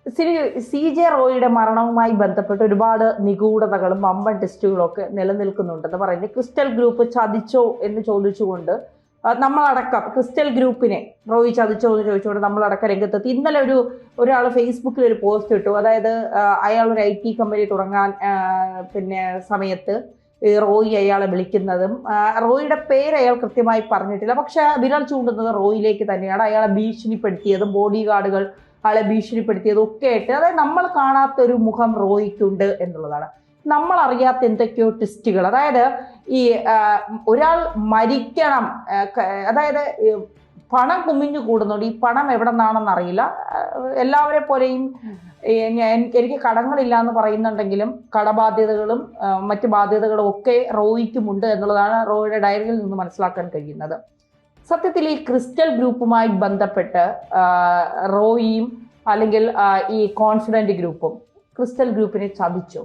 C J റോയിയുടെ മരണവുമായി ബന്ധപ്പെട്ട് ഒരുപാട് നിഗൂഢതകളും വമ്പൻ ടെസ്റ്റുകളും ഒക്കെ നിലനിൽക്കുന്നുണ്ടെന്ന് പറയുന്നത്. ക്രിസ്റ്റൽ ഗ്രൂപ്പ് ചതിച്ചോ എന്ന് ചോദിച്ചുകൊണ്ട് നമ്മളടക്കം ക്രിസ്റ്റൽ ഗ്രൂപ്പിനെ റോയി ചതിച്ചോ എന്ന് ചോദിച്ചുകൊണ്ട് നമ്മളടക്കം രംഗത്തെത്തി. ഇന്നലെ ഒരാൾ ഫേസ്ബുക്കിൽ ഒരു പോസ്റ്റ് ഇട്ടു. അതായത് അയാൾ ഒരു IT കമ്പനി തുടങ്ങാൻ സമയത്ത് റോയി അയാളെ വിളിക്കുന്നതും റോയിയുടെ പേര് അയാൾ കൃത്യമായി പറഞ്ഞിട്ടില്ല, പക്ഷെ വിരൽ ചൂണ്ടുന്നത് റോയിലേക്ക് തന്നെയാണ്. അയാളെ ഭീഷണിപ്പെടുത്തിയതും ബോഡി ഗാർഡുകൾ അയാളെ ഭീഷണിപ്പെടുത്തിയതും ഒക്കെ ആയിട്ട്, അതായത് നമ്മൾ കാണാത്തൊരു മുഖം റോയിക്കുണ്ട് എന്നുള്ളതാണ്. നമ്മൾ അറിയാത്ത എന്തൊക്കെയോ ടെസ്റ്റുകൾ, അതായത് ഈ ഒരാൾ മരിക്കണം, അതായത് പണം കുമിഞ്ഞു കൂടുന്നുണ്ട്. ഈ പണം എവിടെ നിന്നാണെന്ന് അറിയില്ല. എല്ലാവരെ പോലെയും എനിക്ക് കടങ്ങളില്ല എന്ന് പറയുന്നുണ്ടെങ്കിലും കടബാധ്യതകളും മറ്റ് ബാധ്യതകളും ഒക്കെ റോയിക്കുമുണ്ട് എന്നുള്ളതാണ് റോയിയുടെ ഡയറിയിൽ നിന്ന് മനസ്സിലാക്കാൻ കഴിയുന്നത്. സത്യത്തിൽ ഈ ക്രിസ്റ്റൽ ഗ്രൂപ്പുമായി ബന്ധപ്പെട്ട് റോയിയും അല്ലെങ്കിൽ ഈ കോൺഫിഡന്റ് ഗ്രൂപ്പും ക്രിസ്റ്റൽ ഗ്രൂപ്പിനെ ചതിച്ചു.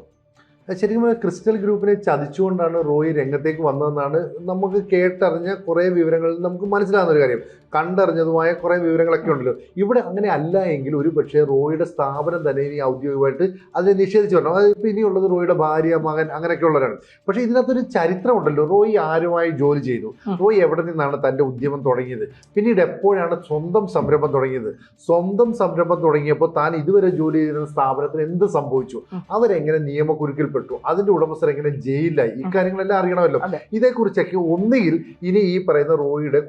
ശരിക്കും ക്രിസ്റ്റൽ ഗ്രൂപ്പിനെ ചതിച്ചുകൊണ്ടാണ് റോയി രംഗത്തേക്ക് വന്നതെന്നാണ് നമുക്ക് കേട്ടറിഞ്ഞ കുറേ വിവരങ്ങളിൽ നമുക്ക് മനസ്സിലാകുന്ന ഒരു കാര്യം. കണ്ടറിഞ്ഞതുമായ കുറേ വിവരങ്ങളൊക്കെ ഉണ്ടല്ലോ. ഇവിടെ അങ്ങനെ അല്ല എങ്കിൽ ഒരു പക്ഷേ റോയിയുടെ സ്ഥാപനം തന്നെ ഇനി ഔദ്യോഗികമായിട്ട് അതിനെ നിഷേധിച്ചു വരണം. അത് ഇപ്പം ഇനിയുള്ളത് റോയിയുടെ ഭാര്യ, മകൻ അങ്ങനെയൊക്കെ ഉള്ളവരാണ്. പക്ഷേ ഇതിനകത്തൊരു ചരിത്രമുണ്ടല്ലോ. റോയി ആരുമായി ജോലി ചെയ്തു, റോയി എവിടെ നിന്നാണ് തൻ്റെ ഉദ്യമം തുടങ്ങിയത്, പിന്നീട് എപ്പോഴാണ് സ്വന്തം സംരംഭം തുടങ്ങിയത്, സ്വന്തം സംരംഭം തുടങ്ങിയപ്പോൾ താൻ ഇതുവരെ ജോലി ചെയ്തിരുന്ന സ്ഥാപനത്തിന് എന്ത് സംഭവിച്ചു, അവരെങ്ങനെ നിയമക്കുരുക്കിൽ പ്പെട്ടു, അതിന്റെ ഉടമസ്ഥർ എങ്ങനെ ജയിലിലായി, ഇക്കാര്യങ്ങളെല്ലാം അറിയണമല്ലോ. ഇതേക്കുറിച്ചൊക്കെ ഒന്നുകിൽ ഇനി ഈ പറയുന്ന റോയിയുടെ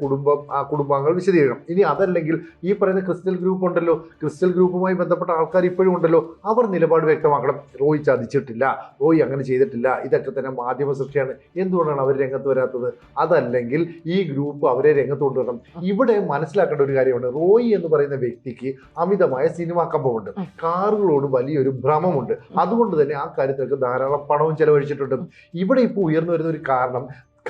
കുടുംബാംഗങ്ങൾ വിശദീകരിക്കണം. ഇനി അതല്ലെങ്കിൽ ഈ പറയുന്ന ക്രിസ്റ്റൽ ഗ്രൂപ്പ് ഉണ്ടല്ലോ, ക്രിസ്റ്റൽ ഗ്രൂപ്പുമായി ബന്ധപ്പെട്ട ആൾക്കാർ ഇപ്പോഴും ഉണ്ടല്ലോ, അവർ നിലപാട് വ്യക്തമാക്കണം. റോയി ചതിച്ചിട്ടില്ല, റോയി അങ്ങനെ ചെയ്തിട്ടില്ല, ഇതൊക്കെ തന്നെ മാധ്യമ സൃഷ്ടിയാണ്, എന്തുകൊണ്ടാണ് അവർ രംഗത്ത് വരാത്തത്? അതല്ലെങ്കിൽ ഈ ഗ്രൂപ്പ് അവരെ രംഗത്ത് കൊണ്ടുവരണം. ഇവിടെ മനസ്സിലാക്കേണ്ട ഒരു കാര്യമാണ്, റോയി എന്ന് പറയുന്ന വ്യക്തിക്ക് അമിതമായ സിനിമാ കമ്പമുണ്ട്, കാറുകളോട് വലിയൊരു ഭ്രമമുണ്ട്. അതുകൊണ്ട് തന്നെ ആ കാര്യത്തിലൊക്കെ ധാരാളം പണവും ചെലവഴിച്ചിട്ടുണ്ട്. ഇവിടെ ഇപ്പോൾ ഉയർന്നു വരുന്ന ഒരു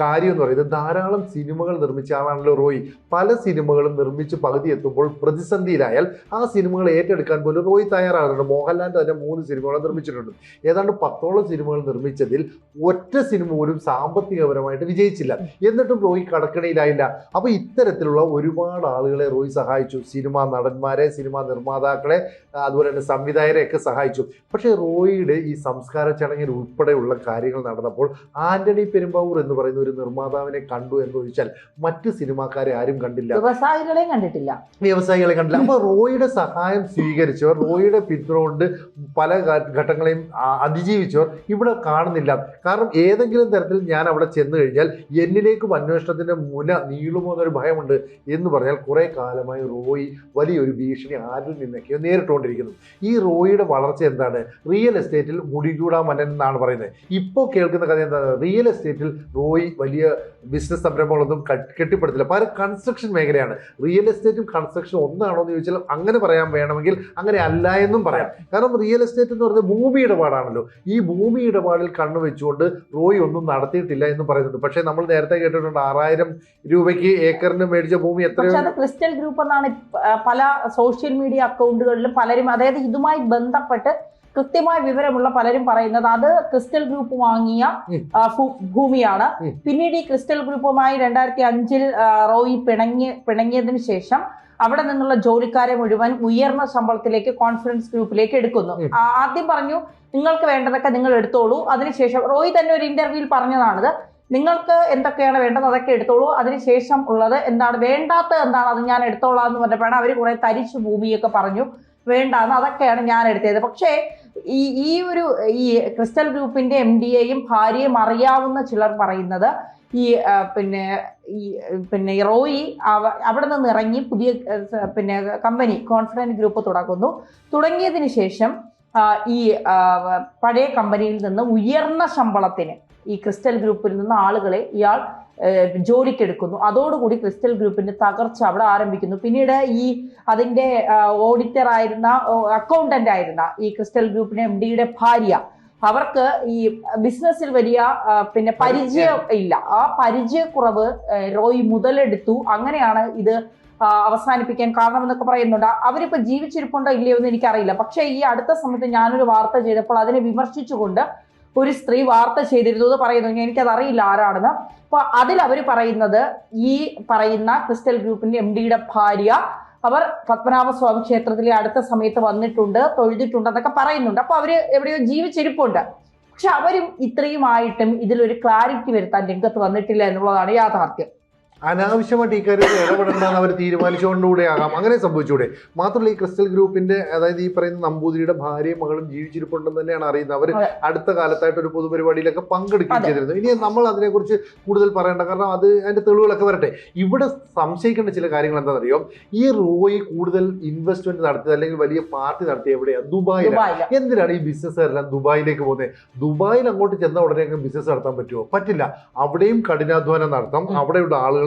കാര്യം എന്ന് പറയുന്നത്, ധാരാളം സിനിമകൾ നിർമ്മിച്ച ആളാണല്ലോ റോയി. പല സിനിമകളും നിർമ്മിച്ച് പകുതി എത്തുമ്പോൾ പ്രതിസന്ധിയിലായാൽ ആ സിനിമകൾ ഏറ്റെടുക്കാൻ പോലും റോയി തയ്യാറാകുന്നുണ്ട്. മോഹൻലാലിൻ്റെ തന്നെ 3 സിനിമകൾ നിർമ്മിച്ചിട്ടുണ്ട്. ഏതാണ്ട് 10ഓളം സിനിമകൾ നിർമ്മിച്ചതിൽ ഒറ്റ സിനിമ പോലും സാമ്പത്തികപരമായിട്ട് വിജയിച്ചില്ല. എന്നിട്ടും റോയി കടക്കണിയിലായില്ല. അപ്പോൾ ഇത്തരത്തിലുള്ള ഒരുപാട് ആളുകളെ റോയി സഹായിച്ചു. സിനിമാ നടന്മാരെ, സിനിമാ നിർമ്മാതാക്കളെ, അതുപോലെ തന്നെ സംവിധായകരെയൊക്കെ സഹായിച്ചു. പക്ഷേ റോയിയുടെ ഈ സംസ്കാര ചടങ്ങിൽ ഉൾപ്പെടെയുള്ള കാര്യങ്ങൾ നടന്നപ്പോൾ ആന്റണി പെരുമ്പാവൂർ എന്ന് പറയുന്ന ഒരു നിർമ്മാതാവിനെ കണ്ടു എന്ന് ചോദിച്ചാൽ മറ്റ് സിനിമാക്കാരെ ആരും കണ്ടില്ല, വ്യവസായികളെ കണ്ടിട്ടില്ല. അപ്പോൾ റോയിയുടെ സഹായം സ്വീകരിച്ചവർ, റോയിയുടെ പിന്തുണ പല ഘട്ടങ്ങളെയും അതിജീവിച്ചവർ ഇവിടെ കാണുന്നില്ല. കാരണം ഏതെങ്കിലും തരത്തിൽ ഞാൻ അവിടെ ചെന്ന് കഴിഞ്ഞാൽ എന്നിലേക്കും അന്വേഷണത്തിന്റെ മുന നീളുമോ എന്നൊരു ഭയമുണ്ട് എന്ന് പറഞ്ഞാൽ കുറെ കാലമായി റോയി വലിയൊരു ഭീഷണി ആരിൽ നിന്നൊക്കെയോ നേരിട്ടുകൊണ്ടിരിക്കുന്നു. ഈ റോയിയുടെ വളർച്ച എന്താണ്? റിയൽ എസ്റ്റേറ്റിൽ മുടികൂടാ മന്നൻ എന്നാണ് പറയുന്നത്. ഇപ്പോൾ കേൾക്കുന്ന കഥ എന്താണ്? റിയൽ എസ്റ്റേറ്റിൽ റോയി വലിയ ബിസിനസ് സംരംഭങ്ങളൊന്നും കെട്ടിപ്പടുത്തില്ല. പകരം കൺസ്ട്രക്ഷൻ മേഖലയാണ്. റിയൽ എസ്റ്റേറ്റും കൺസ്ട്രക്ഷൻ ഒന്നാണോ എന്ന് ചോദിച്ചാൽ അങ്ങനെ പറയാൻ വേണമെങ്കിൽ അങ്ങനെ അല്ല എന്നും പറയാം. കാരണം റിയൽ എസ്റ്റേറ്റ് എന്ന് പറയുന്നത് ഭൂമി ഇടപാടാണല്ലോ. ഈ ഭൂമി ഇടപാടിൽ കണ്ണുവെച്ചുകൊണ്ട് റോയി ഒന്നും നടത്തിയിട്ടില്ല എന്ന് പറയുന്നുണ്ട്. പക്ഷേ നമ്മൾ നേരത്തെ കേട്ടിട്ടുണ്ട് 6000 രൂപയ്ക്ക് ഏക്കറിന് മേടിച്ച ഭൂമി എത്രയോ. ക്രിസ്റ്റൽ ഗ്രൂപ്പ് എന്നാണ് പല സോഷ്യൽ മീഡിയ അക്കൗണ്ടുകളിലും പലരും, അതായത് ഇതുമായി ബന്ധപ്പെട്ട് കൃത്യമായ വിവരമുള്ള പലരും പറയുന്നത് അത് ക്രിസ്റ്റൽ ഗ്രൂപ്പ് വാങ്ങിയ ഭൂമിയാണ്. പിന്നീട് ഈ ക്രിസ്റ്റൽ ഗ്രൂപ്പുമായി 2005 റോയി പിണങ്ങിയതിനു ശേഷം അവിടെ നിന്നുള്ള ജോലിക്കാരെ മുഴുവൻ ഉയർന്ന ശമ്പളത്തിലേക്ക് കോൺഫിഡൻസ് ഗ്രൂപ്പിലേക്ക് എടുക്കുന്നു. ആദ്യം പറഞ്ഞു നിങ്ങൾക്ക് വേണ്ടതൊക്കെ നിങ്ങൾ എടുത്തോളൂ, അതിനുശേഷം റോയി തന്നെ ഒരു ഇന്റർവ്യൂവിൽ പറഞ്ഞതാണിത്, നിങ്ങൾക്ക് എന്തൊക്കെയാണ് വേണ്ടത് അതൊക്കെ എടുത്തോളൂ, അതിനുശേഷം ഉള്ളത് എന്താണ് വേണ്ടാത്തത് എന്താണ് അത് ഞാൻ എടുത്തോളാം എന്ന് പറഞ്ഞപ്പോഴാണ് അവർ കുറെ തരിശു ഭൂമിയൊക്കെ പറഞ്ഞു വേണ്ടാന്ന്, അതൊക്കെയാണ് ഞാൻ എടുത്തത്. പക്ഷേ ഈ ക്രിസ്റ്റൽ ഗ്രൂപ്പിന്റെ MD യെയും ഭാര്യയും അറിയാവുന്ന ചിലർ പറയുന്നത് ഈ റോയി അവിടെ നിന്ന് ഇറങ്ങി പുതിയ കമ്പനി കോൺഫിഡന്റ് ഗ്രൂപ്പ് തുടങ്ങിയതിന് ശേഷം ഈ പഴയ കമ്പനിയിൽ നിന്ന് ഉയർന്ന ശമ്പളത്തിന് ഈ ക്രിസ്റ്റൽ ഗ്രൂപ്പിൽ നിന്ന് ആളുകളെ ഇയാൾ ജോലിക്കെടുക്കുന്നു. അതോടുകൂടി ക്രിസ്റ്റൽ ഗ്രൂപ്പിന്റെ തകർച്ച അവിടെ ആരംഭിക്കുന്നു. പിന്നീട് അതിന്റെ ഓഡിറ്റർ ആയിരുന്ന, അക്കൗണ്ടന്റ് ആയിരുന്ന ഈ ക്രിസ്റ്റൽ ഗ്രൂപ്പിന്റെ MD ഭാര്യ, അവർക്ക് ഈ ബിസിനസ്സിൽ വലിയ പരിചയം ഇല്ല. ആ പരിചയക്കുറവ് റോയി മുതലെടുത്തു. അങ്ങനെയാണ് ഇത് അവസാനിപ്പിക്കാൻ കാരണമെന്നൊക്കെ പറയുന്നുണ്ട്. അവരിപ്പോ ജീവിച്ചിരിപ്പുണ്ടോ ഇല്ലയോ എന്ന് എനിക്കറിയില്ല. പക്ഷെ ഈ അടുത്ത സമയത്ത് ഞാനൊരു വാർത്ത ചെയ്തപ്പോൾ അതിനെ വിമർശിച്ചുകൊണ്ട് ഒരു സ്ത്രീ വാർത്ത ചെയ്തിരുന്നു എന്ന് പറയുന്നു. എനിക്കത് അറിയില്ല ആരാണെന്ന്. അപ്പൊ അതിൽ അവർ പറയുന്നത് ഈ പറയുന്ന ക്രിസ്റ്റൽ ഗ്രൂപ്പിന്റെ MD ഭാര്യ അവർ പത്മനാഭസ്വാമി ക്ഷേത്രത്തിലെ അടുത്ത സമയത്ത് വന്നിട്ടുണ്ട്, തൊഴുതിട്ടുണ്ട് എന്നൊക്കെ പറയുന്നുണ്ട്. അപ്പൊ അവര് എവിടെയോ ജീവിച്ചിരിപ്പുണ്ട്. പക്ഷെ അവരും ഇത്രയുമായിട്ടും ഇതിലൊരു ക്ലാരിറ്റി വരുത്താൻ രംഗത്ത് വന്നിട്ടില്ല എന്നുള്ളതാണ് യാഥാർത്ഥ്യം. അനാവശ്യമായിട്ട് ഈ കാര്യത്തിൽ ഇടപെടണ്ടെന്ന് അവർ തീരുമാനിച്ചുകൊണ്ടുകൂടെ ആകാം, അങ്ങനെ സംഭവിച്ചൂടെ. മാത്രമല്ല ഈ ക്രിസ്റ്റൽ ഗ്രൂപ്പിന്റെ, അതായത് ഈ പറയുന്ന നമ്പൂതിരിയുടെ ഭാര്യയും മകളും ജീവിച്ചിരിപ്പുണ്ടെന്ന് തന്നെയാണ് അറിയുന്നത്. അവർ അടുത്ത കാലത്തായിട്ട് ഒരു പൊതുപരിപാടിയിലൊക്കെ പങ്കെടുക്കുകയും ചെയ്തിരുന്നു. ഇനി നമ്മൾ അതിനെക്കുറിച്ച് കൂടുതൽ പറയേണ്ട, കാരണം അത് അതിന്റെ തെളിവുകളൊക്കെ വരട്ടെ. ഇവിടെ സംശയിക്കേണ്ട ചില കാര്യങ്ങൾ എന്താണെന്നറിയോ, ഈ റോയി കൂടുതൽ ഇൻവെസ്റ്റ്മെന്റ് നടത്തിയത് അല്ലെങ്കിൽ വലിയ പാർട്ടി നടത്തിയത് എവിടെയാണ്? ദുബായിലാണ്. എന്തിനാണ് ഈ ബിസിനസ്സുകാരെല്ലാം ദുബായിലേക്ക് പോകുന്നത്? ദുബായിൽ അങ്ങോട്ട് ചെന്ന ഉടനെ ബിസിനസ് നടത്താൻ പറ്റുമോ? പറ്റില്ല. അവിടെയും കഠിനാധ്വാനം നടത്താം, അവിടെയുള്ള ആളുകളെ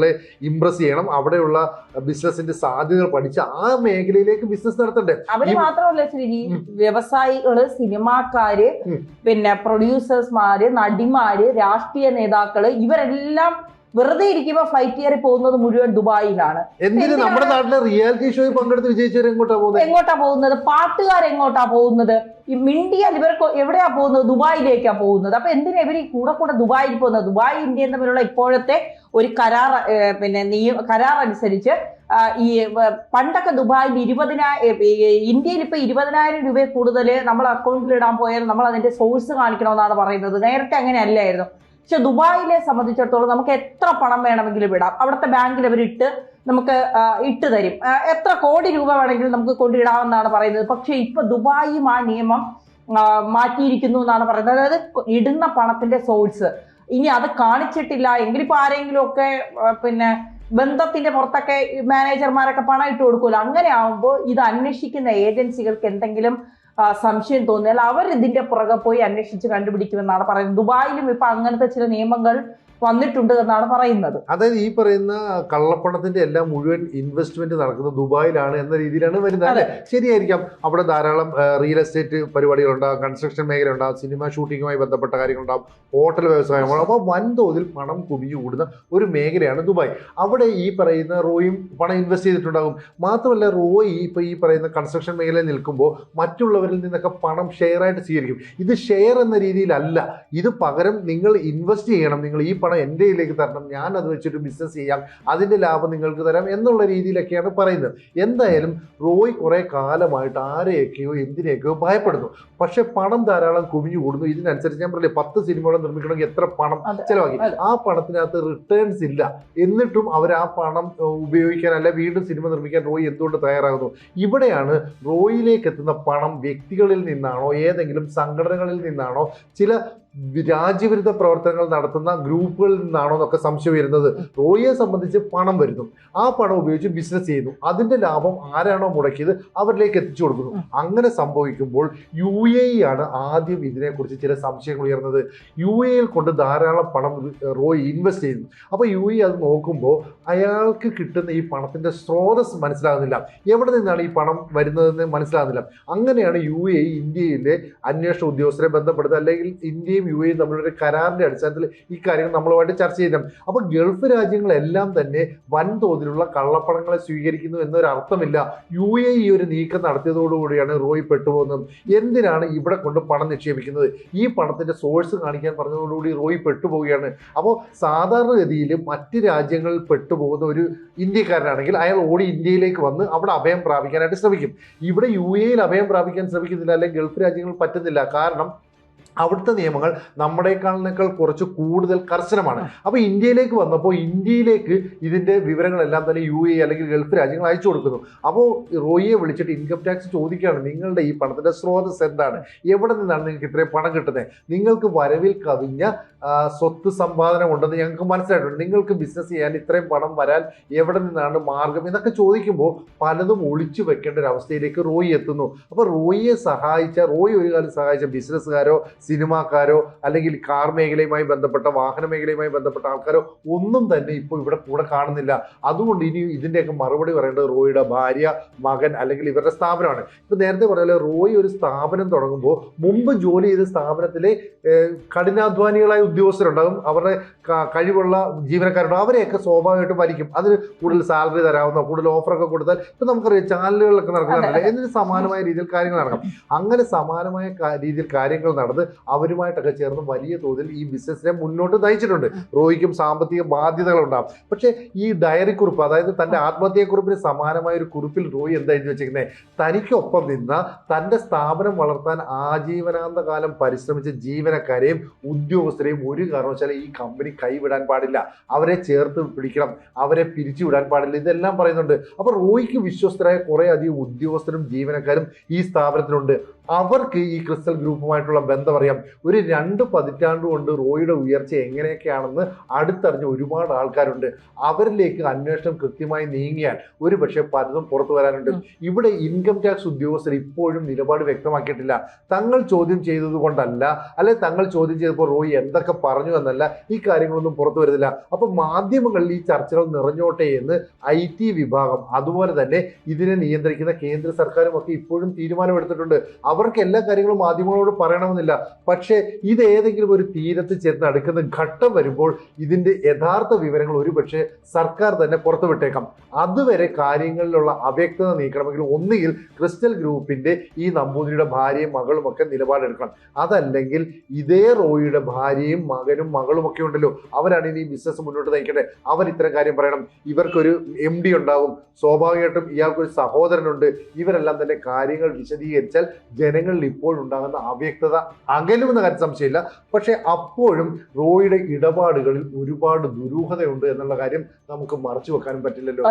ഇംപ്രസ് ചെയ്യണം, അവിടെയുള്ള ബിസിനസിന്റെ സാധ്യതകൾ പഠിച്ച് ആ മേഖലയിലേക്ക് ബിസിനസ് നടത്തണ്ടേ. അവര് മാത്രമല്ല ശ്രീജി, വ്യവസായികള്, സിനിമാക്കാര്, പിന്നെ പ്രൊഡ്യൂസേഴ്സ്മാര്, നടിമാര്, രാഷ്ട്രീയ നേതാക്കള്, ഇവരെല്ലാം വെറുതെ ഇരിക്കുമ്പോ ഫ്ലൈറ്റ് കയറി പോകുന്നത് മുഴുവൻ ദുബായിലാണ്. എന്തിന് നമ്മുടെ നാട്ടിലെ റിയാലിറ്റി ഷോയിൽ പങ്കെടുത്ത് വിജയിച്ചവർ എങ്ങോട്ടാ പോകുന്നത്? പാട്ടുകാരെങ്ങോട്ടാ പോകുന്നത്? ഈ മിണ്ടിയാൽ ഇവർക്ക് എവിടെയാ പോകുന്നത്? ദുബായിലേക്കാ പോകുന്നത്. അപ്പൊ എന്തിനാ ഇവർ ഈ കൂടെ ദുബായിൽ പോകുന്നത്? ദുബായ് ഇന്ത്യയും തമ്മിലുള്ള ഇപ്പോഴത്തെ ഒരു കരാർ, കരാർ അനുസരിച്ച് ഈ പണ്ടൊക്കെ ദുബായിൽ ഇന്ത്യയിൽ ഇപ്പൊ 20,000 രൂപ കൂടുതൽ നമ്മൾ അക്കൗണ്ടിൽ ഇടാൻ പോയാൽ നമ്മൾ അതിന്റെ സോഴ്സ് കാണിക്കണമെന്നാണ് പറയുന്നത്. നേരത്തെ അങ്ങനെ അല്ലായിരുന്നു. പക്ഷെ ദുബായിലെ സംബന്ധിച്ചിടത്തോളം നമുക്ക് എത്ര പണം വേണമെങ്കിലും ഇടാം. അവിടുത്തെ ബാങ്കിൽ അവരിട്ട് നമുക്ക് ഇട്ട് തരും. എത്ര കോടി രൂപ വേണമെങ്കിലും നമുക്ക് കൊണ്ടിടാമെന്നാണ് പറയുന്നത്. പക്ഷെ ഇപ്പൊ ദുബായും ആ നിയമം മാറ്റിയിരിക്കുന്നു എന്നാണ് പറയുന്നത്. അതായത് ഇടുന്ന പണത്തിന്റെ സോഴ്സ് ഇനി അത് കാണിച്ചിട്ടില്ല എങ്കിൽ ഇപ്പൊ ആരെങ്കിലും ഒക്കെ പിന്നെ ബന്ധത്തിന്റെ പുറത്തൊക്കെ മാനേജർമാരൊക്കെ പണം ഇട്ട് കൊടുക്കുമല്ലോ. അങ്ങനെ ആവുമ്പോൾ ഇത് അന്വേഷിക്കുന്ന ഏജൻസികൾക്ക് എന്തെങ്കിലും സംശയം തോന്നിയാൽ അവർ ഇതിന്റെ പുറകെ പോയി അന്വേഷിച്ച് കണ്ടുപിടിക്കുമെന്നാണ് പറയുന്നത്. ദുബായിലും ഇപ്പൊ അങ്ങനത്തെ ചില നിയമങ്ങൾ വന്നിട്ടുണ്ട് എന്നാണ് പറയുന്നത്. അതായത് ഈ പറയുന്ന കള്ളപ്പണത്തിന്റെ എല്ലാം മുഴുവൻ ഇൻവെസ്റ്റ്മെന്റ് നടക്കുന്നത് ദുബായിലാണ് എന്ന രീതിയിലാണ് വരുന്നത് അല്ലേ? ശരിയായിരിക്കാം. അവിടെ ധാരാളം റിയൽ എസ്റ്റേറ്റ് പരിപാടികളുണ്ടാകും, കൺസ്ട്രക്ഷൻ മേഖല ഉണ്ടാകും, സിനിമ ഷൂട്ടിങ്ങുമായി ബന്ധപ്പെട്ട കാര്യങ്ങളുണ്ടാകും, ഹോട്ടൽ വ്യവസായമാണ്. അപ്പോൾ വൻതോതിൽ പണം കുമിഞ്ഞു കൂടുന്ന ഒരു മേഖലയാണ് ദുബായ്. അവിടെ ഈ പറയുന്ന റോയും പണം ഇൻവെസ്റ്റ് ചെയ്തിട്ടുണ്ടാകും. മാത്രമല്ല റോയി ഇപ്പോൾ ഈ പറയുന്ന കൺസ്ട്രക്ഷൻ മേഖലയിൽ നിൽക്കുമ്പോൾ മറ്റുള്ളവരിൽ നിന്നൊക്കെ പണം ഷെയറായിട്ട് സ്വീകരിക്കും. ഇത് ഷെയർ എന്ന രീതിയിലല്ല, ഇത് പകരം നിങ്ങൾ ഇൻവെസ്റ്റ് ചെയ്യണം, നിങ്ങൾ ഈ എൻ്റെ ഇതിലേക്ക് തരണം, ഞാൻ അത് വെച്ചിട്ട് ബിസിനസ് ചെയ്യാം, അതിൻ്റെ ലാഭം നിങ്ങൾക്ക് തരാം എന്നുള്ള രീതിയിലൊക്കെയാണ് പറയുന്നത്. എന്തായാലും റോയ് കുറേ കാലമായിട്ട് ആരെയൊക്കെയോ എന്തിനെയൊക്കെയോ ഭയപ്പെടുന്നു. പക്ഷെ പണം ധാരാളം കുമിഞ്ഞു കൂടുന്നു. ഇതിനനുസരിച്ച് ഞാൻ പറഞ്ഞില്ലേ 10 സിനിമകൾ നിർമ്മിക്കണമെങ്കിൽ എത്ര പണം ചിലവാക്കി. ആ പണത്തിനകത്ത് റിട്ടേൺസ് ഇല്ല. എന്നിട്ടും അവർ ആ പണം ഉപയോഗിക്കാൻ അല്ല വീണ്ടും സിനിമ നിർമ്മിക്കാൻ റോയ് എന്തുകൊണ്ട് തയ്യാറാകുന്നു? ഇവിടെയാണ് റോയിലേക്ക് എത്തുന്ന പണം വ്യക്തികളിൽ നിന്നാണോ ഏതെങ്കിലും സംഘടനകളിൽ നിന്നാണോ ചില രാജ്യവിരുദ്ധ പ്രവർത്തനങ്ങൾ നടത്തുന്ന ഗ്രൂപ്പുകളിൽ നിന്നാണോ എന്നൊക്കെ സംശയം വരുന്നത്. റോയിയെ സംബന്ധിച്ച് പണം വരുന്നു, ആ പണം ഉപയോഗിച്ച് ബിസിനസ് ചെയ്യുന്നു, അതിന്റെ ലാഭം ആരാണോ മുടക്കിയത് അവരിലേക്ക് എത്തിച്ചു കൊടുക്കുന്നു. അങ്ങനെ സംഭവിക്കുമ്പോൾ UAE ആണ് ആദ്യം ഇതിനെക്കുറിച്ച് ചില സംശയങ്ങൾ ഉയർന്നത്. UAE കൊണ്ട് ധാരാളം പണം റോയ് ഇൻവെസ്റ്റ് ചെയ്യുന്നു. അപ്പോൾ UAE അത് നോക്കുമ്പോൾ അയാൾക്ക് കിട്ടുന്ന ഈ പണത്തിന്റെ സ്രോതസ് മനസ്സിലാകുന്നില്ല, എവിടെ നിന്നാണ് ഈ പണം വരുന്നതെന്ന് മനസ്സിലാകുന്നില്ല. അങ്ങനെയാണ് UAE ഇന്ത്യയിലെ അന്വേഷണ ഉദ്യോഗസ്ഥരെ ബന്ധപ്പെടുന്നത്, അല്ലെങ്കിൽ ഇന്ത്യയും UAE തമ്മിലൊരു കരാറിന്റെ അടിസ്ഥാനത്തിൽ ഈ കാര്യങ്ങൾ നമ്മളുമായിട്ട് ചർച്ച ചെയ്യണം. അപ്പോൾ ഗൾഫ് രാജ്യങ്ങളെല്ലാം തന്നെ വൻതോതിലുള്ള കള്ളപ്പണങ്ങളെ സ്വീകരിക്കുന്നു എന്നൊരു അർത്ഥമില്ല. UAE ഈ ഒരു നീക്കം നടത്തിയതോടുകൂടിയാണ് റോയ് പെട്ടുപോകുന്നത്. എന്തിനാണ് ഇവിടെ കൊണ്ട് പണം നിക്ഷേപിക്കുന്നത്? ഈ പണത്തിന്റെ സോഴ്സ് കാണിക്കാൻ പറഞ്ഞതോടുകൂടി റോയ് പെട്ടുപോവുകയാണ്. അപ്പോൾ സാധാരണഗതിയിൽ മറ്റ് രാജ്യങ്ങളിൽ പെട്ടുപോകുന്ന ഒരു ഇന്ത്യക്കാരനാണെങ്കിൽ അയാൾ ഓടി ഇന്ത്യയിലേക്ക് വന്ന് അവിടെ അഭയം പ്രാപിക്കാനായിട്ട് ശ്രമിക്കും. ഇവിടെ UAE അഭയം പ്രാപിക്കാൻ ശ്രമിക്കുന്നില്ല, അല്ലെങ്കിൽ ഗൾഫ് രാജ്യങ്ങളിൽ പറ്റുന്നില്ല. കാരണം അവിടുത്തെ നിയമങ്ങൾ നമ്മുടേക്കാളിനേക്കാൾ കുറച്ച് കൂടുതൽ കർശനമാണ്. അപ്പോൾ ഇന്ത്യയിലേക്ക് വന്നപ്പോൾ ഇന്ത്യയിലേക്ക് ഇതിൻ്റെ വിവരങ്ങളെല്ലാം തന്നെ UAE അല്ലെങ്കിൽ ഗൾഫ് രാജ്യങ്ങൾ അയച്ചു കൊടുക്കുന്നു. അപ്പോൾ റോയിയെ വിളിച്ചിട്ട് ഇൻകം ടാക്സ് ചോദിക്കുകയാണ്, നിങ്ങളുടെ ഈ പണത്തിൻ്റെ സ്രോതസ് എന്താണ്, എവിടെ നിന്നാണ് നിങ്ങൾക്ക് ഇത്രയും പണം കിട്ടുന്നത്, നിങ്ങൾക്ക് വരവിൽ കവിഞ്ഞ സ്വത്ത് സമ്പാദനം ഉണ്ടെന്ന് ഞങ്ങൾക്ക് മനസ്സിലായിട്ടുണ്ട്, നിങ്ങൾക്ക് ബിസിനസ് ചെയ്യാൻ ഇത്രയും പണം വരാൻ എവിടെ നിന്നാണ് മാർഗം എന്നൊക്കെ ചോദിക്കുമ്പോൾ പലതും ഒളിച്ചു വെക്കേണ്ട ഒരു അവസ്ഥയിലേക്ക് റോയി എത്തുന്നു. അപ്പോൾ റോയിയെ റോയി ഒരു കാലം സഹായിച്ച ബിസിനസ്സുകാരോ സിനിമാക്കാരോ അല്ലെങ്കിൽ കാർ മേഖലയുമായി ബന്ധപ്പെട്ട വാഹന മേഖലയുമായി ബന്ധപ്പെട്ട ആൾക്കാരോ ഒന്നും തന്നെ ഇപ്പോൾ ഇവിടെ കൂടെ കാണുന്നില്ല. അതുകൊണ്ട് ഇനി ഇതിൻ്റെയൊക്കെ മറുപടി പറയേണ്ടത് റോയിയുടെ ഭാര്യ, മകൻ അല്ലെങ്കിൽ ഇവരുടെ സ്ഥാപനമാണ്. ഇപ്പം നേരത്തെ പറഞ്ഞാൽ റോയി ഒരു സ്ഥാപനം തുടങ്ങുമ്പോൾ മുമ്പ് ജോലി ചെയ്ത സ്ഥാപനത്തിലെ കഠിനാധ്വാനികളായ ഉദ്യോഗസ്ഥരുണ്ടാകും, അവരുടെ കഴിവുള്ള ജീവനക്കാരുണ്ടാകും, അവരെയൊക്കെ സ്വാഭാവികമായിട്ടും വലിക്കും. അതിന് കൂടുതൽ സാലറി തരാവുന്ന കൂടുതൽ ഓഫറൊക്കെ കൊടുത്താൽ ഇപ്പം നമുക്കറിയാം ചാനലുകളിലൊക്കെ നടക്കുന്നുണ്ടല്ലോ, എന്നിട്ട് സമാനമായ രീതിയിൽ കാര്യങ്ങൾ നടക്കാം. അങ്ങനെ സമാനമായ രീതിയിൽ കാര്യങ്ങൾ നടന്ന് അവരുമായിട്ടൊക്കെ ചേർന്ന് വലിയ തോതിൽ ഈ ബിസിനസ്സിനെ മുന്നോട്ട് നയിച്ചിട്ടുണ്ട്. റോയിക്കും സാമ്പത്തിക ബാധ്യതകളുണ്ടാകും. പക്ഷേ ഈ ഡയറി കുറിപ്പ്, അതായത് തന്റെ ആത്മഹത്യാക്കുറിപ്പിന് സമാനമായ ഒരു കുറിപ്പിൽ റോയി എന്താ എഴുതി വെച്ചിരിക്കുന്നത്, തനിക്കൊപ്പം നിന്ന തന്റെ സ്ഥാപനം വളർത്താൻ ആജീവനാന്ത കാലം പരിശ്രമിച്ച ജീവനക്കാരെയും ഉദ്യോഗസ്ഥരെയും ഒരു കാരണവശാലും ഈ കമ്പനി കൈവിടാൻ പാടില്ല, അവരെ ചേർത്ത് പിടിക്കണം, അവരെ പിരിച്ചുവിടാൻ പാടില്ല, ഇതെല്ലാം പറയുന്നുണ്ട്. അപ്പൊ റോയിക്ക് വിശ്വസ്തരായ കുറെ അധികം ഉദ്യോഗസ്ഥരും ജീവനക്കാരും ഈ സ്ഥാപനത്തിലുണ്ട്. അവർക്ക് ഈ ക്രിസ്റ്റൽ ഗ്രൂപ്പുമായിട്ടുള്ള ബന്ധം അറിയാം. ഒരു 2 പതിറ്റാണ്ട് കൊണ്ട് റോയിയുടെ ഉയർച്ച എങ്ങനെയൊക്കെയാണെന്ന് അടുത്തറിഞ്ഞ ഒരുപാട് ആൾക്കാരുണ്ട്. അവരിലേക്ക് അന്വേഷണം കൃത്യമായി നീങ്ങിയാൽ ഒരു പക്ഷേ പലതും പുറത്തു വരാനുണ്ട്. ഇവിടെ ഇൻകം ടാക്സ് ഉദ്യോഗസ്ഥർ ഇപ്പോഴും നിലപാട് വ്യക്തമാക്കിയിട്ടില്ല. തങ്ങൾ ചോദ്യം ചെയ്തത് കൊണ്ടല്ല, അല്ലെ തങ്ങൾ ചോദ്യം ചെയ്തപ്പോൾ റോയി എന്തൊക്കെ പറഞ്ഞു എന്നല്ല, ഈ കാര്യങ്ങളൊന്നും പുറത്തു വരുന്നില്ല. അപ്പൊ മാധ്യമങ്ങളിൽ ഈ ചർച്ചകൾ നിറഞ്ഞോട്ടെ എന്ന് IT വിഭാഗം, അതുപോലെ തന്നെ ഇതിനെ നിയന്ത്രിക്കുന്ന കേന്ദ്ര സർക്കാരും ഒക്കെ ഇപ്പോഴും തീരുമാനമെടുത്തിട്ടുണ്ട്. അവർക്ക് എല്ലാ കാര്യങ്ങളും മാധ്യമങ്ങളോട് പറയണമെന്നില്ല. പക്ഷേ ഇത് ഏതെങ്കിലും ഒരു തീരത്ത് ചെന്ന് അടുക്കുന്ന ഘട്ടം വരുമ്പോൾ ഇതിന്റെ യഥാർത്ഥ വിവരങ്ങൾ ഒരുപക്ഷെ സർക്കാർ തന്നെ പുറത്തുവിട്ടേക്കാം. അതുവരെ കാര്യങ്ങളിലുള്ള അവ്യക്തത നീക്കണമെങ്കിൽ ഒന്നുകിൽ ക്രിസ്റ്റൽ ഗ്രൂപ്പിന്റെ ഈ നമ്പൂതിരിയുടെ ഭാര്യയും മകളും ഒക്കെ നിലപാടെടുക്കണം. അതല്ലെങ്കിൽ ഇതേ റോയിയുടെ ഭാര്യയും മകനും മകളും ഒക്കെ ഉണ്ടല്ലോ, അവരാണ് ഇനി ബിസിനസ് മുന്നോട്ട് നയിക്കട്ടെ. അവർ ഇത്തരം കാര്യം പറയണം. ഇവർക്കൊരു MD ഉണ്ടാകും, സ്വാഭാവികമായിട്ടും ഇയാൾക്കൊരു സഹോദരനുണ്ട്. ഇവരെല്ലാം തന്നെ കാര്യങ്ങൾ വിശദീകരിച്ചാൽ ജനങ്ങളിൽ ഇപ്പോൾ ഉണ്ടാകുന്ന അവ്യക്തത അകലുമെന്ന കാര്യം സംശയമില്ല. പക്ഷെ അപ്പോഴും റോയിയുടെ ഇടപാടുകളിൽ ഒരുപാട് ദുരൂഹതയുണ്ട് എന്നുള്ള കാര്യം നമുക്ക് മറച്ചു വെക്കാനും പറ്റില്ലല്ലോ.